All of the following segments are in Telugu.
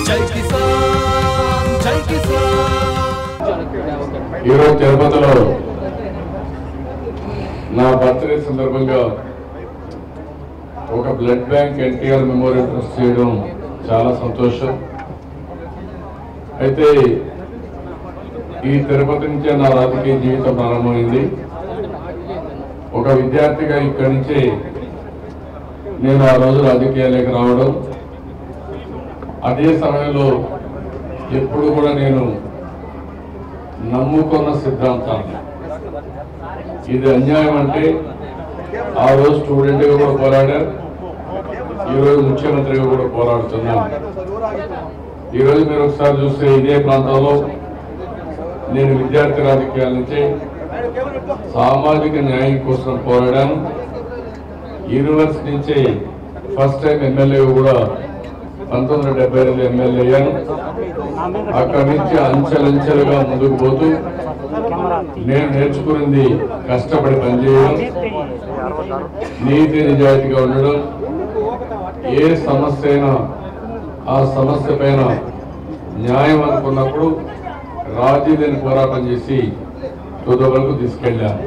జై కిసాన్ జై కిసాన్. ఈరోజు తిరుపతిలో నా బర్త్డే సందర్భంగా ఒక blood bank NTR memorial trust చేయడం చాలా సంతోషం. అయితే ఈ తిరుపతి నుంచే నా రాజకీయ జీవితం ప్రారంభమైంది. ఒక విద్యార్థిగా ఇక్కడి నుంచే నేను ఆ రోజు రాజకీయాలకు రావడం, అదే సమయంలో ఎప్పుడు కూడా నేను నమ్ముకున్న సిద్ధాంతాన్ని, ఇది అన్యాయం అంటే ఆ రోజు స్టూడెంట్గా కూడా పోరాడారు, ఈరోజు ముఖ్యమంత్రిగా కూడా పోరాడుతున్నాను. ఈరోజు మీరు ఒకసారి చూస్తే ఇదే ప్రాంతంలో నేను విద్యార్థి రాజకీయాల నుంచి సామాజిక న్యాయం కోసం పోరాడాను. యూనివర్సిటీ నుంచి ఫస్ట్ టైం ఎమ్మెల్యేగా కూడా 1972 ఎమ్మెల్యే అయ్యాను. అక్కడి నుంచి అంచెలంచెలుగా ముందుకు పోతూ నేను నేర్చుకున్నది కష్టపడి పనిచేయడం, నీతి నిజాయితీగా ఉండడం, ఏ సమస్య అయినా ఆ సమస్య పైన న్యాయం అనుకున్నప్పుడు రాజీలేని పోరాటం చేసి తుది వరకు తీసుకెళ్ళాను.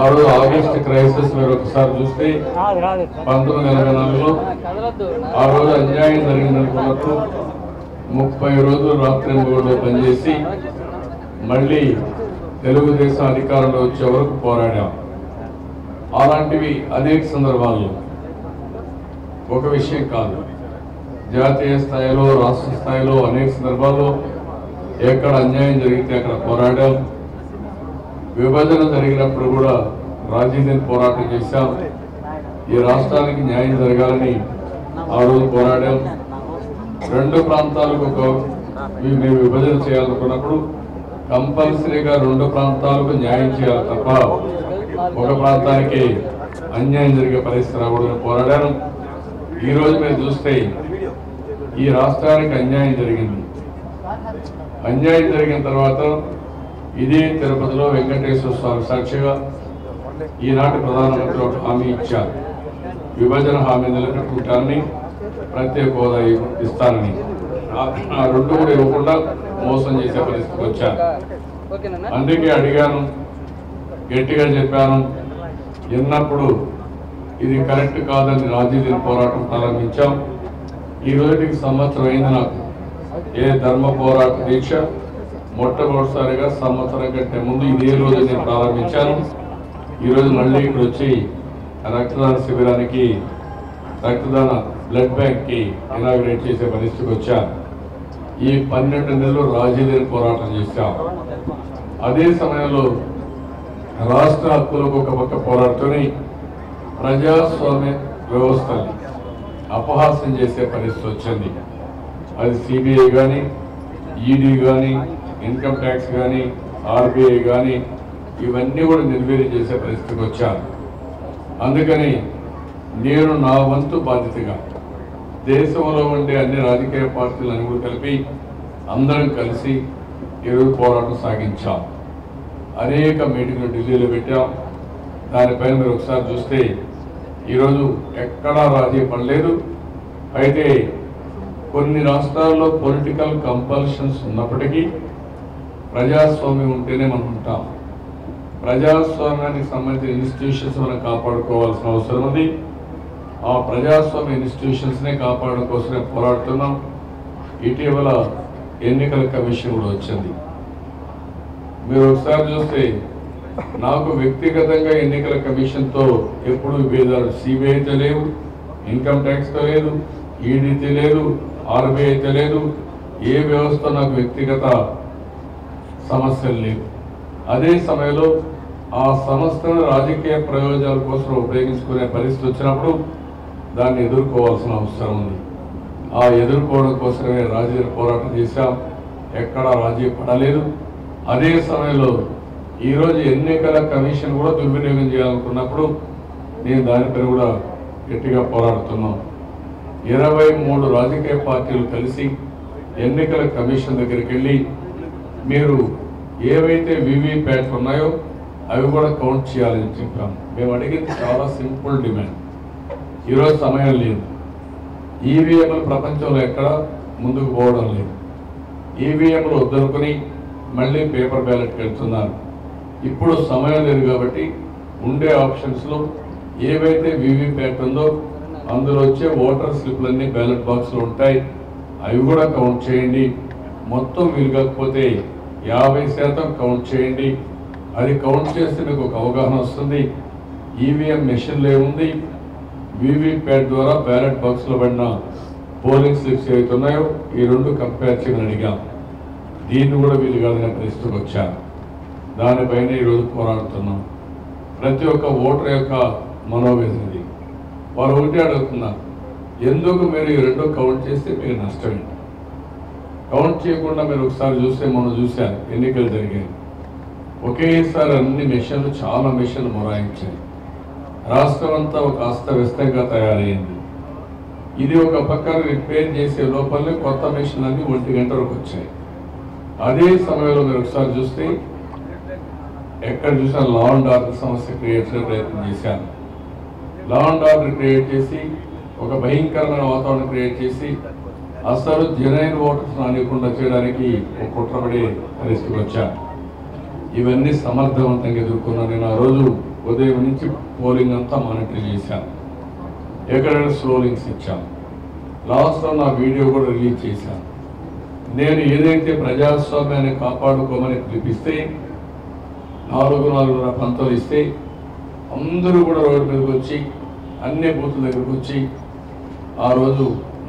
ఆ రోజు ఆగస్టు క్రైసిస్ మీరు ఒకసారి చూస్తే 1984లో ఆ రోజు అన్యాయం జరిగిందనుకున్నప్పుడు 30 రోజులు రాత్రింబగళ్ళు పనిచేసి మళ్ళీ తెలుగుదేశం అధికారంలో వచ్చే వరకు పోరాడాం. అలాంటివి అనేక సందర్భాల్లో, ఒక విషయం కాదు, జాతీయ స్థాయిలో రాష్ట్ర స్థాయిలో అనేక సందర్భాల్లో ఎక్కడ అన్యాయం జరిగితే అక్కడ పోరాడాం. విభజన జరిగినప్పుడు కూడా రాజీలేని పోరాటం చేశాం. ఈ రాష్ట్రానికి న్యాయం జరగాలని ఆ రోజు పోరాడాం. రెండు ప్రాంతాలకు మేము విభజన చేయాలనుకున్నప్పుడు కంపల్సరీగా రెండు ప్రాంతాలకు న్యాయం చేయాలి తప్ప ఒక ప్రాంతానికి అన్యాయం జరిగే పరిస్థితి రాకూడదని పోరాడాను. ఈరోజు మీరు చూస్తే ఈ రాష్ట్రానికి అన్యాయం జరిగింది. అన్యాయం జరిగిన తర్వాత ఇదే తిరుపతిలో వెంకటేశ్వర స్వామి సాక్షిగా ఈనాటి ప్రధానమంత్రి ఒక హామీ ఇచ్చారు, విభజన హామీ నిలబెట్టుకుంటానని, ప్రత్యేక హోదా ఇస్తానని. ఆ రెండు కూడా ఇవ్వకుండా మోసం చేసే పరిస్థితికి వచ్చారు. అందుకే అడిగాను, గట్టిగా చెప్పాను. ఎన్నప్పుడు ఇది కరెక్ట్ కాదని రాజీలేని పోరాటం ప్రారంభించాం. ఈ రోజుకి సంవత్సరం అయింది. నాకు ఏ ధర్మ పోరాట దీక్ష మొట్టమొదటిసారిగా సంవత్సరం కంటే ముందు ఇదే రోజు నేను ప్రారంభించాను. ఈరోజు మళ్ళీ ఇక్కడ వచ్చి రక్తదాన శిబిరానికి, రక్తదాన బ్లడ్ బ్యాంక్కి ఇనాగ్రేట్ చేసే పరిస్థితికి వచ్చాను. ఈ 12 నెలలు రాజీలేని పోరాటం చేశాం. అదే సమయంలో రాష్ట్ర హక్కులకు ఒక పక్క పోరాడుతూనే ప్రజాస్వామ్య వ్యవస్థల్ని అపహాస్యం చేసే పరిస్థితి వచ్చింది. అది సిబిఐ కానీ, ఈడీ కానీ, ఇన్కమ్ ట్యాక్స్ కానీ, ఆర్బీఐ కానీ, ఇవన్నీ కూడా నిర్వీర్యం చేసే పరిస్థితికి వచ్చాను. అందుకని నేను నా వంతు బాధ్యతగా దేశంలో ఉండే అన్ని రాజకీయ పార్టీలను కూడా కలిపి అందరం కలిసి ఈరోజు పోరాటం సాగించాం. అనేక మీటింగ్లు ఢిల్లీలో పెట్టాం. దానిపైన మీరు ఒకసారి చూస్తే ఈరోజు ఎక్కడా రాజీ పడలేదు. అయితే కొన్ని రాష్ట్రాల్లో పొలిటికల్ కంపల్షన్స్ ఉన్నప్పటికీ ప్రజాస్వామ్యం ఉంటేనే మనం ఉంటాం. ప్రజాస్వామ్యానికి సంబంధించిన ఇన్స్టిట్యూషన్స్ మనం కాపాడుకోవాల్సిన అవసరం ఉంది. ఆ ప్రజాస్వామ్య ఇన్స్టిట్యూషన్స్నే కాపాడడం కోసమే పోరాడుతున్నాం. ఇటీవల ఎన్నికల కమిషన్ కూడా వచ్చింది. మీరు ఒకసారి చూస్తే నాకు వ్యక్తిగతంగా ఎన్నికల కమిషన్తో ఎప్పుడు విభేదాలు, సిబిఐతో లేవు, ఇన్కమ్ ట్యాక్స్తో లేదు, ఈడీతో లేదు, ఆర్బీఐతో లేదు, ఏ వ్యవస్థ నాకు వ్యక్తిగత సమస్యలు లేవు. అదే సమయంలో ఆ సంస్థను రాజకీయ ప్రయోజనాల కోసం ఉపయోగించుకునే పరిస్థితి వచ్చినప్పుడు దాన్ని ఎదుర్కోవాల్సిన అవసరం ఉంది. ఆ ఎదుర్కోవడం కోసమే రాజీ పోరాటం చేశాం. ఎక్కడా రాజీ పడలేదు. అదే సమయంలో ఈరోజు ఎన్నికల కమిషన్ కూడా దుర్వినియోగం చేయాలనుకున్నప్పుడు నేను దానిపై కూడా గట్టిగా పోరాడుతున్నాం. 23 రాజకీయ పార్టీలు కలిసి ఎన్నికల కమిషన్ దగ్గరికి వెళ్ళి మీరు ఏవైతే వివిప్యాట్ ఉన్నాయో అవి కూడా కౌంట్ చేయాలని చెప్పాం. మేము అడిగింది చాలా సింపుల్ డిమాండ్. ఈరోజు సమయం లేదు. ఈవీఎంలు ప్రపంచంలో ఎక్కడ ముందుకు పోవడం లేదు. ఈవీఎంలు వద్దనుకుని మళ్ళీ పేపర్ బ్యాలెట్కి వెళ్తున్నారు. ఇప్పుడు సమయం లేదు కాబట్టి ఉండే ఆప్షన్స్లో ఏవైతే వీవీప్యాట్ ఉందో అందులో వచ్చే ఓటర్ స్లిప్లన్నీ బ్యాలెట్ బాక్స్లో ఉంటాయి. అవి కూడా కౌంట్ చేయండి. మొత్తం వీలు కాకపోతే 50% కౌంట్ చేయండి. అది కౌంట్ చేస్తే మీకు ఒక అవగాహన వస్తుంది. ఈవీఎం మెషిన్లో ఏముంది, వీవీప్యాట్ ద్వారా బ్యాలెట్ బాక్స్లో పడిన పోలింగ్ స్లిప్స్ ఏవైతే ఉన్నాయో ఈ రెండు కంపేర్ చేయమని అడిగాం. దీన్ని కూడా వీలు కాదనే పరిస్థితికి వచ్చారు. దానిపైన ఈరోజు పోరాడుతున్నాం. ప్రతి ఒక్క ఓటర్ యొక్క మనోవేదనది. వారు ఒకటి అడుగుతున్నారు, ఎందుకు మీరు ఈ రెండు కౌంట్ చేస్తే మీకు నష్టం ఏంటి? కౌంట్ చేయకుండా మీరు ఒకసారి చూస్తే మనం చూశారు ఎన్నికలు జరిగాయి. ఒకేసారి అన్ని మిషన్లు చాలా మిషన్లు మొరాయించాయి. రాష్ట్రం అంతా ఒక అస్తవ్యస్తంగా తయారైంది. ఇది ఒక పక్కన రిపేర్ చేసే లోపలనే కొత్త మిషన్లు అన్ని 1 గంట వరకు వచ్చాయి. అదే సమయంలో మీరు ఒకసారి చూస్తే ఎక్కడ చూసినా లా అండ్ ఆర్డర్ సమస్య క్రియేట్ చేసే ప్రయత్నం చేశారు. లా అండ్ ఆర్డర్ క్రియేట్ చేసి ఒక భయంకరమైన వాతావరణం క్రియేట్ చేసి అసలు జెన్యున్ ఓటర్స్ రానివ్వకుండా చేయడానికి ఒక కుట్రపడే పరిస్థితికి వచ్చారు. ఇవన్నీ సమర్థవంతంగా ఎదుర్కొన్నాను. నేను ఆ రోజు ఉదయం నుంచి పోలింగ్ అంతా మానిటర్ చేశాను. ఎక్కడైనా స్లోలింగ్స్ ఇచ్చాను. లాస్ట్లో నా వీడియో కూడా రిలీజ్ చేశాను. నేను ఏదైతే ప్రజాస్వామ్యాన్ని కాపాడుకోమని పిలిపిస్తే 4 పంతలు ఇస్తే అందరూ కూడా రోడ్డు మీదకి వచ్చి అన్ని బూతుల దగ్గరకు వచ్చి ఆ రోజు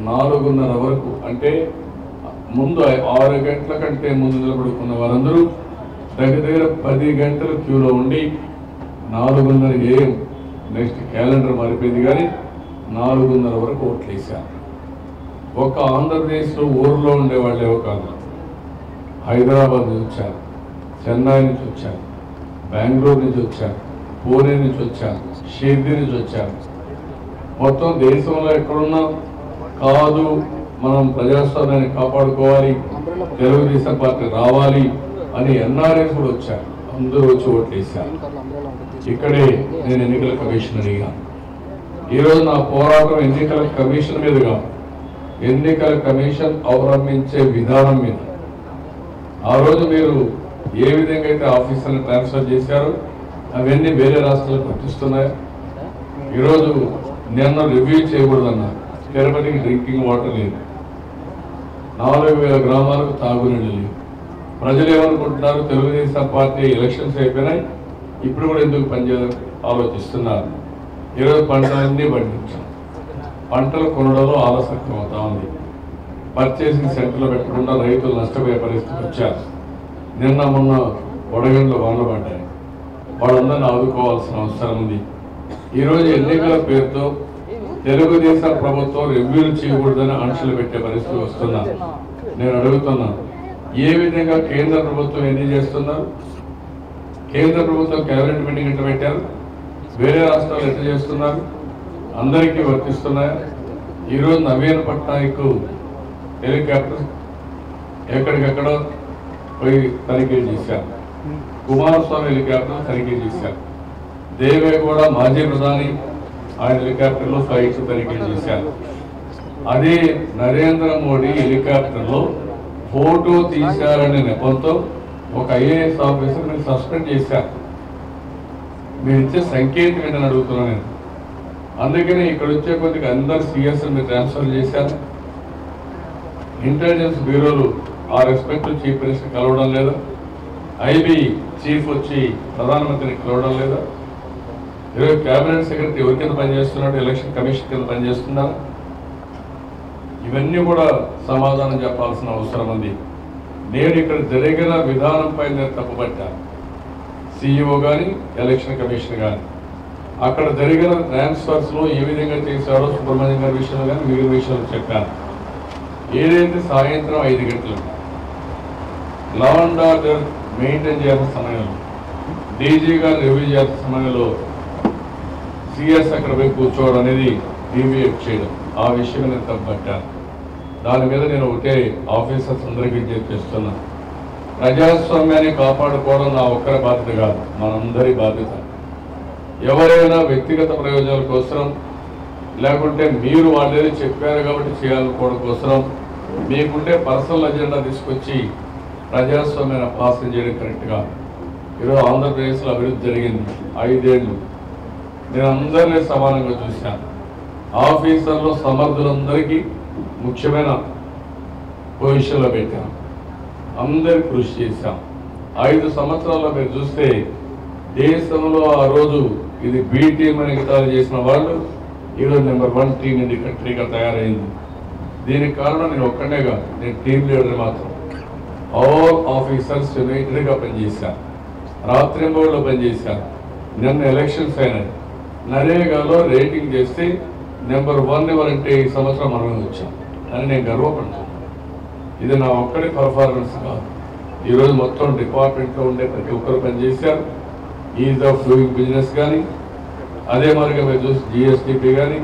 4:30 వరకు అంటే ముందు 6 గంటల కంటే ముందు నిలబడుకున్న వారందరూ దగ్గర 10 గంటలు క్యూలో ఉండి 4:30 AM నెక్స్ట్ క్యాలెండర్ మారిపోయింది కానీ 4:30 వరకు ఓట్లు వేశారు. ఒక ఆంధ్రప్రదేశ్లో ఊర్లో ఉండేవాళ్ళేవో కాదు, హైదరాబాద్ నుంచి వచ్చారు, చెన్నై నుంచి వచ్చారు, బెంగళూరు నుంచి వచ్చారు, పూణే నుంచి వచ్చారు, షిర్డీ నుంచి వచ్చారు. మొత్తం దేశంలో ఎక్కడున్నా కాదు మనం ప్రజాస్వామ్యాన్ని కాపాడుకోవాలి, తెలుగుదేశం పార్టీ రావాలి అని ఎన్ఆర్ఐస్ కూడా వచ్చారు. అందరూ వచ్చి ఓట్లు వేశారు. ఇక్కడే నేను ఎన్నికల కమిషన్ అడిగాను. ఈరోజు నా పోరాటం ఎన్నికల కమిషన్ మీద కాదు, ఎన్నికల కమిషన్ అవలంబించే విధానం మీద. ఆ రోజు మీరు ఏ విధంగా అయితే ఆఫీసర్ని ట్రాన్స్ఫర్ చేశారో అవన్నీ వేరే రాష్ట్రాలకు వర్తిస్తున్నాయా? ఈరోజు నిన్న రివ్యూ చేయకూడదన్నారు. తిరుపతికి డ్రింకింగ్ వాటర్ లేదు, 4000 గ్రామాలకు తాగునీళ్ళు లేవు. ప్రజలు ఏమనుకుంటున్నారు, తెలుగుదేశం పార్టీ ఎలక్షన్స్ అయిపోయినాయి, ఇప్పుడు కూడా ఎందుకు పనిచేయాలని ఆలోచిస్తున్నారు. ఈరోజు పంటలన్నీ పండించాం. పంటలు కొనడంలో ఆలస్యం అవుతా ఉంది. పర్చేసింగ్ సెంటర్లో పెట్టకుండా రైతులు నష్టపోయే పరిస్థితికి వచ్చారు. నిన్న మొన్న వడగండ్లు వానలు పడ్డాయి. వాళ్ళందరినీ ఆదుకోవాల్సిన అవసరం ఉంది. ఈరోజు ఎన్నికల పేరుతో తెలుగుదేశం ప్రభుత్వం రివ్యూలు చేయకూడదని ఆంక్షలు పెట్టే పరిస్థితి వస్తున్నారు. నేను అడుగుతున్నాను, ఏ విధంగా కేంద్ర ప్రభుత్వం ఎన్ని చేస్తున్నారు? కేంద్ర ప్రభుత్వం కేబినెట్ మీటింగ్ ఎట్లా పెట్టారు, వేరే రాష్ట్రాలు ఎట్లా చేస్తున్నారు, అందరికీ వర్తిస్తున్నాయా? ఈరోజు నవీన్ పట్నాయక్ హెలికాప్టర్ ఎక్కడికెక్కడో పోయి తనిఖీ చేశారు. కుమారస్వామి హెలికాప్టర్ తనిఖీ చేశారు. దేవేగౌడ మాజీ ప్రధాని ఆయన హెలికాప్టర్లో ఫ్లైట్స్ తనిఖీ చేశారు. అదే నరేంద్ర మోడీ హెలికాప్టర్లో ఫోటో తీశారనే నెపంతో ఒక ఐఏఎస్ ఆఫీసర్ మీరు సస్పెండ్ చేశారు. మీరు ఇచ్చే సంకేతం ఏంటని అడుగుతున్నాను నేను. అందుకని ఇక్కడ వచ్చే కొద్దిగా అందరు సిఎస్ మీరు ట్రాన్స్ఫర్ చేశారు. ఇంటెలిజెన్స్ బ్యూరోలు ఆ రెస్పెక్టివ్ చీఫ్ మినిస్టర్ కలవడం లేదా? ఐబీ చీఫ్ వచ్చి ప్రధానమంత్రిని కలవడం లేదా? ఈరోజు క్యాబినెట్ సెక్రటరీ ఎవరి కింద పనిచేస్తున్నాడు, ఎలక్షన్ కమిషన్ కింద పనిచేస్తున్నారు. ఇవన్నీ కూడా సమాధానం చెప్పాల్సిన అవసరం ఉంది. నేను ఇక్కడ జరిగిన విధానంపై నేను తప్పుపట్టాను. సిఇఓ కానీ ఎలక్షన్ కమిషన్ కానీ అక్కడ జరిగిన ట్రాన్స్ఫర్స్లో ఏ విధంగా చేశారో సుబ్రహ్మణ్యం గారి విషయంలో కానీ మిగిలిన విషయాలు చెప్పాను. ఏదైతే సాయంత్రం 5 గంటలకు లా అండ్ ఆర్డర్ మెయింటైన్ చేయాల్సిన సమయంలో, డీజీ గారు రివ్యూ చేయాల్సిన సమయంలో సిఎస్ అక్కడ పోయి కూర్చోవడం అనేది డీవియేట్ చేయడం, ఆ విషయం నేను తప్పుపట్టాను. దాని మీద నేను ఒకటే ఆఫీసర్స్ అందరికీ విజ్ఞప్తి చేస్తున్నాను. ప్రజాస్వామ్యాన్ని కాపాడుకోవడం నా ఒక్కరి బాధ్యత కాదు, మనందరి బాధ్యత. ఎవరైనా వ్యక్తిగత ప్రయోజనాల కోసం లేకుంటే మీరు వాళ్ళేది చెప్పారు కాబట్టి చేయాలనుకోవడం కోసం మీకుండే పర్సనల్ అజెండా తీసుకొచ్చి ప్రజాస్వామ్యాన్ని అపహాస్యం చేయడం కరెక్ట్గా. ఈరోజు ఆంధ్రప్రదేశ్లో అభివృద్ధి జరిగింది 5 ఏళ్ళు. నేను అందరినీ సమానంగా చూశాను. ఆఫీసర్లు సమర్థులందరికీ ముఖ్యమైన పొజిషన్లో పెట్టాను. అందరి కృషి చేశాం. 5 సంవత్సరాల్లో మీరు చూస్తే దేశంలో ఆ రోజు ఇది బి టీం అని గిటాలు చేసిన వాళ్ళు ఈరోజు నెంబర్ 1 టీం ఇది కంట్రీగా తయారైంది. దీనికి కారణం నేను ఒక్కడే కాదు, నేను టీం లీడర్ మాత్రం. ఆల్ ఆఫీసర్స్ యునైటెడ్గా పనిచేశాను, రాత్రింబోళ్ళు పనిచేశాను. నిన్న ఎలక్షన్స్ అయినాయి, నరేగాలో రేటింగ్ చేస్తే నెంబర్ 1 ఎవరంటే ఈ సంవత్సరం మనం వచ్చాం అని నేను గర్వపడుతున్నాను. ఇది నా ఒక్కడి పర్ఫార్మెన్స్ కాదు, ఈరోజు మొత్తం డిపార్ట్మెంట్లో ఉండే ప్రతి ఒక్కరు పనిచేశారు. ఈజ్ ఆఫ్ డూయింగ్ బిజినెస్ కానీ, అదే మరిగా మీరు చూసి జిఎస్టిపి కానీ,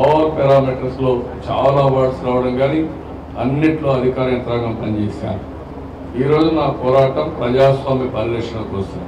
ఆల్ పారామీటర్స్లో చాలా అవార్డ్స్ రావడం కానీ అన్నిట్లో అధికార యంత్రాంగం పనిచేశారు. ఈరోజు నా పోరాటం ప్రజాస్వామ్య పరిరక్షణ కోసం.